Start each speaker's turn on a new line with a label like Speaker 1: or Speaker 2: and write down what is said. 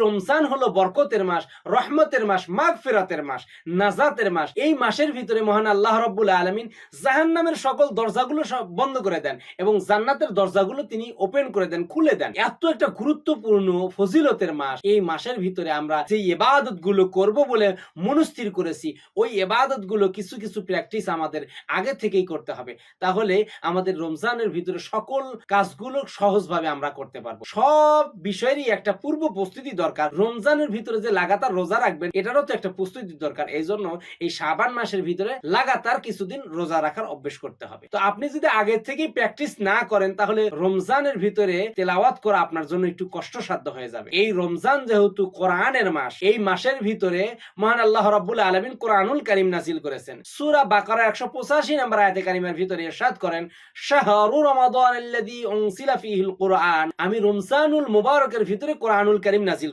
Speaker 1: রমজান হলো বরকতের মাস, রহমতের মাস, মাগফিরাতের মাস, নাজাতের মাস। এই মাসের ভিতরে মহান আল্লাহ রাব্বুল আলামিন জাহান্নামের সকল দরজাগুলো সব বন্ধ করে দেন এবং জান্নাতের দরজাগুলো তিনি ওপেন করে দেন, খুলে দেন। এত একটা গুরুত্বপূর্ণ ফজিলতের মাস। এই মাসের ভিতরে আমরা যে ইবাদত গুলো করব বলে মনস্থির করেছি, ওই ইবাদত গুলো কিছু কিছু প্র্যাকটিস আমাদের আগে থেকেই করতে হবে। তাহলে আমাদের রমজানের ভিতরে সকল কাজগুলো সহজভাবে আমরা করতে পারবো। সব বিষয়েরই একটা পূর্ব প্রস্তুতি দরকার। রমজানের ভিতরে যে লাগাতার রোজা রাখবেন, এটারও তো একটা প্রস্তুতি দরকার। এই জন্য এই শাবান মাসের ভিতরে লাগাতার কিছুদিন রোজা রাখার অভ্যেস করতে হবে। তো আপনি যদি আগে থেকেই প্র্যাকটিস না করেন, তাহলে রমজানের ভিতরে তেলাওয়াত করা আপনার জন্য একটু কষ্টসাধ্য হয়ে যাবে। এই রমজান যেহেতু কোরআনের মাস, এই মাসের ভিতরে মহান আল্লাহ রাব্বুল আলামিন কোরআনুল কারীম নাযিল করেছেন। সূরা বাকারা 185 নম্বর আয়াতে কারিমার ভিতরে ইরশাদ করেন, শাহরু রমাদানাল্লাযী উনজিলা ফীহিল কুরআন, আমি রমজানুল মুবারকের ভিতরে কোরআনুল কারীম নাযিল